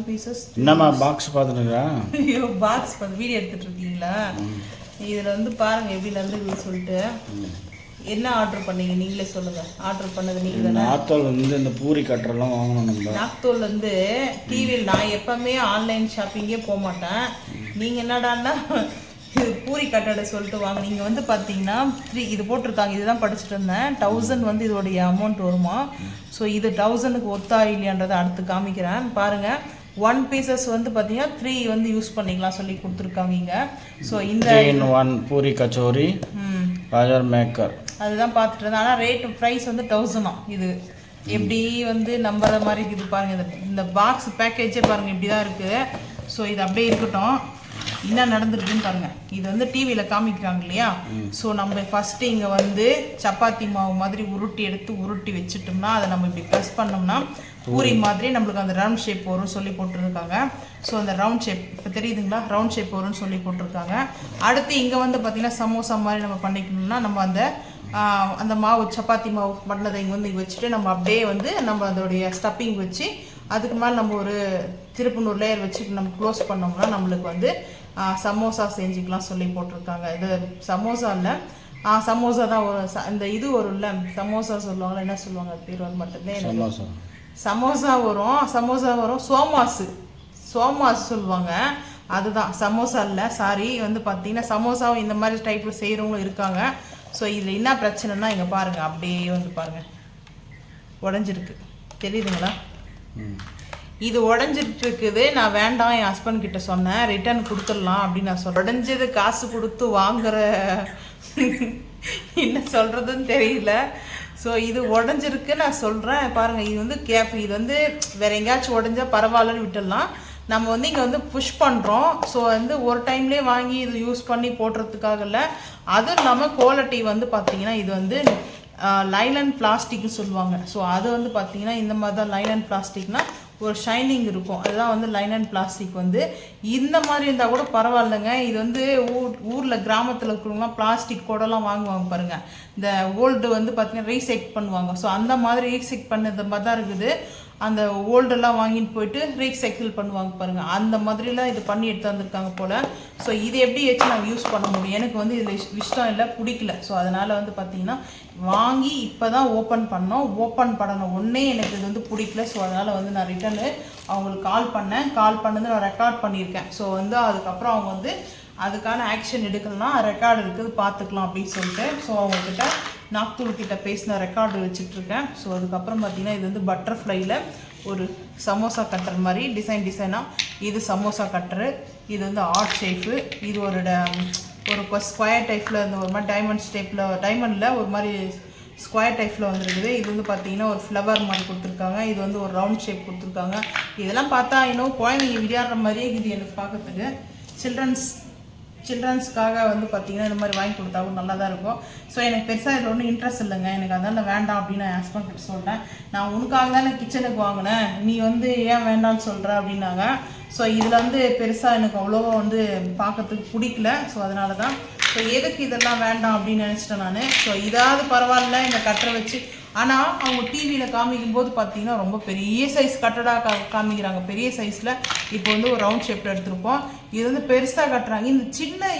pieces. என்னம்மா box பார்த்துட்டுருக்கா? ஐயோ box பார்த்து வீடியோ எடுத்துட்டு இருக்கீங்களா? இதில் வந்து பாருங்க எப்படி நடந்துக்குது சொல்லிட்டு. என்ன ஆர்டர் பண்ணீங்க நீங்களே சொல்லுங்க. ஆர்டர் பண்ணது நீங்கள் தானே? நாத்தோல் வந்து இந்த பூரி கட்டுறலாம் வாங்கணும் நம்ம. நாத்தோல் வந்து டிவியில் நான் எப்பவுமே ஆன்லைன் ஷாப்பிங்கே போக மாட்டேன். நீங்கள் என்னடான்னா இது பூரி கட்டடை சொல்லிட்டு வாங்க. நீங்கள் வந்து பார்த்தீங்கன்னா 3 இது போட்டிருக்காங்க. இதுதான் படிச்சுட்டு இருந்தேன். 1000 வந்து இதோடைய அமௌண்ட் வருமா. ஸோ இது 1000க்கு ஒத்தா இல்லையான்றதை அடுத்து காமிக்கிறேன் பாருங்கள். 1 pieces வந்து பார்த்தீங்கன்னா 3 வந்து யூஸ் பண்ணிக்கலாம் சொல்லி கொடுத்துருக்காங்க இங்கே. ஸோ இந்த 3-in-1 பூரி கச்சோரி ராஜர் மேக்கர் அதுதான் பார்த்துட்டு இருந்தேன். ஆனால் ரேட்டு ப்ரைஸ் வந்து 1000 இது எப்படி வந்து நம்புற மாதிரி இருக்குது பாருங்கள். இந்த பாக்ஸ் பேக்கேஜே பாருங்கள் இப்படி தான் இருக்குது. ஸோ இது அப்படியே இருக்கட்டும். என்ன நடந்துருக்குன்னு பாருங்கள். இது வந்து டிவியில் காமிக்கிறாங்க இல்லையா. ஸோ நம்ம ஃபஸ்ட்டு இங்கே வந்து சப்பாத்தி மாவு மாதிரி உருட்டி வச்சுட்டோம்னா அதை நம்ம இப்படி ப்ரெஸ் பண்ணோம்னா பூரி மாதிரி நம்மளுக்கு அந்த ரவுண்ட் ஷேப் வரும்னு சொல்லி போட்டிருக்காங்க. ஸோ அந்த ரவுண்ட் ஷேப் இப்போ தெரியுதுங்களா, ரவுண்ட் ஷேப் வரும்னு சொல்லி போட்டிருக்காங்க. அடுத்து இங்கே வந்து பார்த்திங்கன்னா சமோசா மாதிரி நம்ம பண்ணிக்கணும்னா நம்ம அந்த மாவு சப்பாத்தி மாவு பண்ணதை இங்கே வந்து வச்சுட்டு நம்ம அப்படியே வந்து நம்ம அதோடைய ஸ்டப்பிங் வச்சு அதுக்கு மேலே நம்ம ஒரு திருப்பூர் லேயர் வச்சு நம்ம க்ளோஸ் பண்ணோம்னா நம்மளுக்கு வந்து சமோசா செஞ்சுக்கலாம் சொல்லி போட்டிருக்காங்க. இது சமோசா இல்லை, சமோசா தான் வரும். இந்த இது வரும்ல சமோசா சொல்லுவாங்களா, என்ன சொல்லுவாங்க பேர் வர மாட்டேங்குது. சமோசா வரும் சோமாசு சொல்லுவாங்க. அதுதான் சமோசா இல்லை, சாரி. வந்து பார்த்தீங்கன்னா சமோசாவும் இந்த மாதிரி டைப்பில் செய்கிறவங்களும் இருக்காங்க. ஸோ இதில் என்ன பிரச்சனைனா இங்கே பாருங்கள், அப்படியே வந்து பாருங்கள் உடஞ்சிருக்கு தெரியுதுங்களா. இது உடஞ்சிட்டு இருக்குது. நான் வேண்டாம், என் ஹஸ்பண்ட் கிட்ட சொன்னேன் ரிட்டர்ன் கொடுத்துடலாம் அப்படின்னு நான் சொல்கிறேன். உடஞ்சது காசு கொடுத்து வாங்குற என்ன சொல்கிறதுன்னு தெரியல. ஸோ இது உடஞ்சிருக்கு நான் சொல்கிறேன் பாருங்கள். இது வந்து இது வந்து வேறு எங்கேயாச்சும் உடஞ்சா பரவாயில்லன்னு விட்டுடலாம். நம்ம வந்து இங்கே வந்து புஷ் பண்ணுறோம். ஸோ வந்து ஒரு டைம்லேயே வாங்கி இது யூஸ் பண்ணி போடுறதுக்காக இல்லை. அதுவும் இல்லாமல் குவாலிட்டி வந்து பார்த்திங்கன்னா இது வந்து லைலன் பிளாஸ்டிக்னு சொல்லுவாங்க. ஸோ அது வந்து பார்த்திங்கன்னா இந்த மாதிரி தான் லைலன் பிளாஸ்டிக்னால் ஒரு ஷைனிங் இருக்கும். அதுதான் வந்து லைலன் பிளாஸ்டிக். வந்து இந்த மாதிரி இருந்தால் கூட பரவாயில்லைங்க. இது வந்து ஊரில் கிராமத்தில் இருக்கிறவங்களாம் பிளாஸ்டிக் கூடலாம் வாங்குவாங்க பாருங்கள். இந்த ஓல்டு வந்து பார்த்திங்கன்னா ரீசைக்கிள் பண்ணுவாங்க. ஸோ அந்த மாதிரி ரீசைக்கிள் பண்ணது மாதிரி தான் இருக்குது. அந்த ஓல்டெல்லாம் வாங்கிட்டு போயிட்டு ரீசைக்கிள் பண்ணுவாங்க பாருங்கள். அந்த மாதிரிலாம் இது பண்ணி எடுத்து வந்திருக்காங்க போல். ஸோ இது எப்படி வச்சு நாங்கள் யூஸ் பண்ண முடியும்? எனக்கு வந்து இதில் இஷ்டம் இல்லை, பிடிக்கல. ஸோ அதனால் வந்து பார்த்திங்கன்னா வாங்கி இப்போ தான் ஓப்பன் பண்ணணும் ஒன்றே எனக்கு இது வந்து பிடிக்கல. ஸோ அதனால் வந்து நான் ரிட்டர்னு அவங்களுக்கு கால் பண்ணது நான் ரெக்கார்ட் பண்ணியிருக்கேன். ஸோ வந்து அதுக்கப்புறம் அவங்க வந்து அதுக்கான ஆக்ஷன் எடுக்கணும்னா ரெக்கார்டு இருக்குது பார்த்துக்கலாம் அப்படின்னு சொல்லிட்டு. ஸோ அவங்கக்கிட்ட நாக்தூள் கிட்ட பேசின ரெக்கார்டு வச்சுட்ருக்கேன். ஸோ அதுக்கப்புறம் பார்த்திங்கன்னா இது வந்து பட்டர்ஃப்ளையில் ஒரு சமோசா கட்டர் மாதிரி டிசைனாக இது சமோசா கட்டரு. இது வந்து ஆர்ட் ஷேப்பு. இது ஒரு ஸ்கொயர் டைப்பில் இந்த ஒரு மாதிரி டைமண்டில் ஒரு மாதிரி ஸ்கொயர் டைப்பில் வந்துருக்குது. இது வந்து பார்த்திங்கன்னா ஒரு ஃப்ளவர் மாதிரி கொடுத்துருக்காங்க. இது வந்து ஒரு ரவுண்ட் ஷேப் கொடுத்துருக்காங்க. இதெல்லாம் பார்த்தா இன்னும் குழந்தைங்க விளையாடுற மாதிரியே இது எனக்கு பார்க்கறதுக்கு. சில்ட்ரன்ஸ்க்காக வந்து பார்த்திங்கன்னா இந்த மாதிரி வாங்கி கொடுத்தாவும் நல்லா தான் இருக்கும். ஸோ எனக்கு பெருசாக இதில் ஒன்றும் இன்ட்ரெஸ்ட் இல்லைங்க. எனக்கு அதனால் வேண்டாம் அப்படின்னு நான் ஹஸ்பண்ட் கிட்ட சொல்கிறேன். நான் உனக்காக தானே கிச்சனுக்கு வாங்கினேன், நீ வந்து ஏன் வேண்டாம்னு சொல்கிற அப்படின்னாங்க. ஸோ இதில் வந்து பெருசாக எனக்கு அவ்வளோவா வந்து பார்க்கறதுக்கு பிடிக்கல. ஸோ அதனால தான் ஸோ எதுக்கு இதெல்லாம் வேண்டாம் அப்படின்னு நினச்சிட்டேன் நான். ஸோ இதாவது பரவாயில்ல இந்த கட்டரை வச்சு. ஆனால் அவங்க டிவியில் காமிக்கும்போது பார்த்தீங்கன்னா ரொம்ப பெரிய சைஸ் கட்டடாக காமிக்கிறாங்க. பெரிய சைஸில் இப்போ வந்து ஒரு ரவுண்ட் ஷேப்பில் எடுத்திருப்போம். இது வந்து பெருசாக கட்டுறாங்க. இந்த சின்ன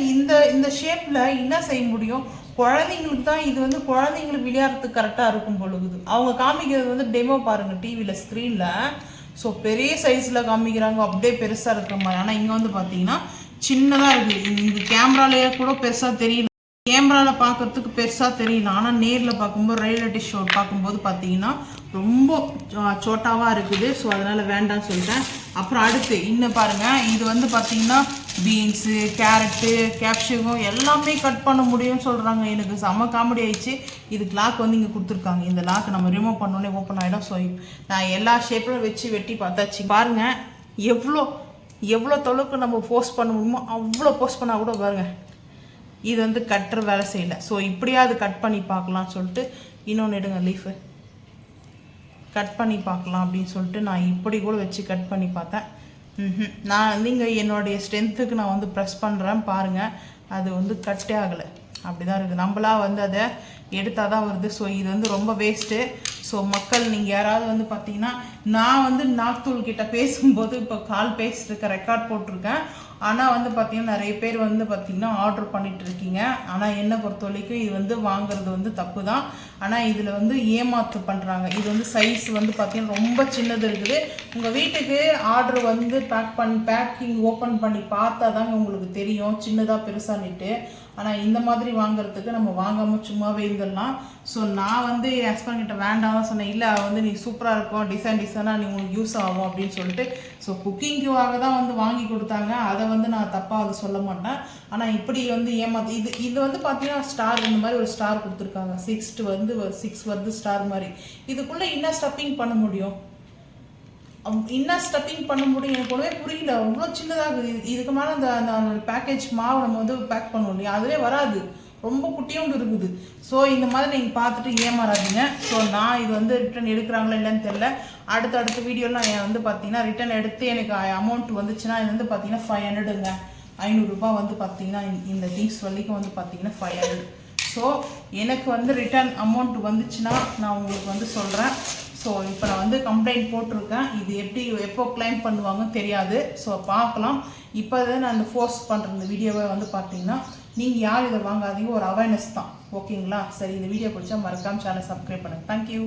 இந்த ஷேப்பில் என்ன செய்ய முடியும்? குழந்தைங்களுக்கு தான் இது வந்து குழந்தைங்களுக்கு விளையாடுறதுக்கு கரெக்டாக இருக்கும் பொழுது. அவங்க காமிக்கிறது வந்து டெமோ பாருங்கள் டிவியில் ஸ்க்ரீனில். ஸோ பெரிய சைஸில் காமிக்கிறாங்க, அப்படியே பெருசாக இருக்கிற மாதிரி. ஆனால் இங்கே வந்து பார்த்தீங்கன்னா சின்னதாக இருக்குது. இங்கே கேமராலேயே கூட பெருசாக தெரியல. கேமராவில் பார்க்குறதுக்கு பெருசாக தெரியல. ஆனால் நேரில் பார்க்கும்போது ரியாலிட்டி ஷோ பார்க்கும்போது பார்த்தீங்கன்னா ரொம்ப சோட்டாவாக இருக்குது. ஸோ அதனால் வேண்டாம்னு சொல்லிட்டேன். அப்புறம் அடுத்து இன்னும் பாருங்கள். இது வந்து பார்த்திங்கன்னா பீன்ஸு, கேரட்டு, கேப்சிகம் எல்லாமே கட் பண்ண முடியும்னு சொல்கிறாங்க. எனக்கு செம்ம காமெடி ஆயிடுச்சு. இதுக்கு லாக் வந்து இங்கே கொடுத்துருக்காங்க. இந்த லாக் நம்ம ரிமூவ் பண்ணோன்னே ஓப்பன் ஆகிடும். ஸோ நான் எல்லா ஷேப்பிலும் வச்சு வெட்டி பார்த்தாச்சு. பாருங்கள் எவ்வளோ தொலைவுக்கு நம்ம போஸ்ட் பண்ண முடியுமோ அவ்வளோ போஸ்ட் பண்ணால் கூட பாருங்கள் இது வந்து கட்டுற வேலை செய்யலை. ஸோ இப்படியாவது கட் பண்ணி பார்க்கலாம்னு சொல்லிட்டு இன்னொன்று எடுங்க லீஃபு கட் பண்ணி பார்க்கலாம் அப்படின்னு சொல்லிட்டு நான் இப்படி கூட வச்சு கட் பண்ணி பார்த்தேன். நான் நீங்கள் என்னுடைய ஸ்ட்ரென்த்துக்கு நான் வந்து ப்ரெஸ் பண்ணுறேன் பாருங்கள். அது வந்து கட்டே ஆகலை, அப்படி தான் இருக்குது. நம்மளா வந்து அதை எடுத்தால் தான் வருது. ஸோ இது வந்து ரொம்ப வேஸ்ட்டு. ஸோ மக்கள் நீங்கள் யாராவது வந்து பார்த்தீங்கன்னா நான் வந்து நாக்தூள் கிட்ட பேசும்போது இப்போ கால் பேசிட்டுருக்கேன், ரெக்கார்ட் போட்டிருக்கேன். ஆனால் வந்து பார்த்தீங்கன்னா நிறைய பேர் வந்து பார்த்தீங்கன்னா ஆர்டர் பண்ணிட்டு இருக்கீங்க. ஆனால் என்னை பொறுத்த வரைக்கும் இது வந்து வாங்குறது வந்து தப்பு தான். ஆனால் இதில் வந்து ஏமாத்து பண்ணுறாங்க. இது வந்து சைஸ் வந்து பார்த்தீங்கன்னா ரொம்ப சின்னது இருக்குது. உங்கள் வீட்டுக்கு ஆர்டர் வந்து பேக்கிங் ஓப்பன் பண்ணி பார்த்தா தாங்க உங்களுக்கு தெரியும் சின்னதாக பெருசானிட்டு. ஆனால் இந்த மாதிரி வாங்குறதுக்கு நம்ம வாங்காமல் சும்மாவே இருந்துடலாம். ஸோ நான் வந்து என் ஹஸ்பண்ட் கிட்ட வேண்டாம் சொன்னேன். இல்லை வந்து நீ சூப்பராக இருக்கும், டிசைனாக நீ உங்களுக்கு யூஸ் ஆகும் அப்படின்னு சொல்லிட்டு. ஸோ குக்கிங்க்குவாக தான் வந்து வாங்கி கொடுத்தாங்க. அதை வந்து நான் தப்பாக அதை சொல்ல மாட்டேன். ஆனால் இப்படி வந்து ஏமாத்து இது வந்து பார்த்தீங்கன்னா ஸ்டார் இந்த மாதிரி ஒரு ஸ்டார் கொடுத்துருக்காங்க. 6 வருது ஸ்டார் மாதிரி. இதுக்குள்ளே என்ன ஸ்டப்பிங் பண்ண முடியும்? என்ன ஸ்டப்பிங் பண்ண முடியும் எனக்கு ஒன்றுமே புரியல. அவ்வளோ சின்னதாகுது. இதுக்கு மேலே அந்த பேக்கேஜ் மாவு நம்ம வந்து பேக் பண்ணுவோம் இல்லையா, அதுவே வராது, ரொம்ப குட்டியோண்டு இருக்குது. ஸோ இந்த மாதிரி நீங்கள் பார்த்துட்டு ஏமாறாதீங்க. ஸோ நான் இது வந்து ரிட்டன் எடுக்கிறாங்களா இல்லைன்னு தெரில. அடுத்த வீடியோவில் நான் வந்து பார்த்தீங்கன்னா ரிட்டன் எடுத்து எனக்கு அமௌண்ட் வந்துச்சுன்னா இது வந்து பார்த்தீங்கன்னா 500ங்க. 500 ரூபாய் வந்து பார்த்தீங்கன்னா இந்த திங்ஸ் வரைக்கும் வந்து பார்த்தீங்கன்னா 500. ஸோ எனக்கு வந்து ரிட்டன் அமௌண்ட் வந்துச்சுன்னா நான் உங்களுக்கு வந்து சொல்கிறேன். ஸோ இப்போ நான் வந்து கம்ப்ளைண்ட் போட்டிருக்கேன். இது எப்போ கிளைம் பண்ணுவாங்கன்னு தெரியாது. ஸோ பார்க்கலாம். இப்போ நான் அந்த ஃபோர்ஸ் பண்ணுற இந்த வீடியோவை வந்து பார்த்தீங்கன்னா நீங்கள் யார் இதை வாங்காதீங்க, ஒரு அவேர்னஸ் தான். ஓகேங்களா? சரி, இந்த வீடியோ பிடிச்சா மறக்காமல் சேனல் சப்ஸ்கிரைப் பண்ணுங்கள். தேங்க்யூ.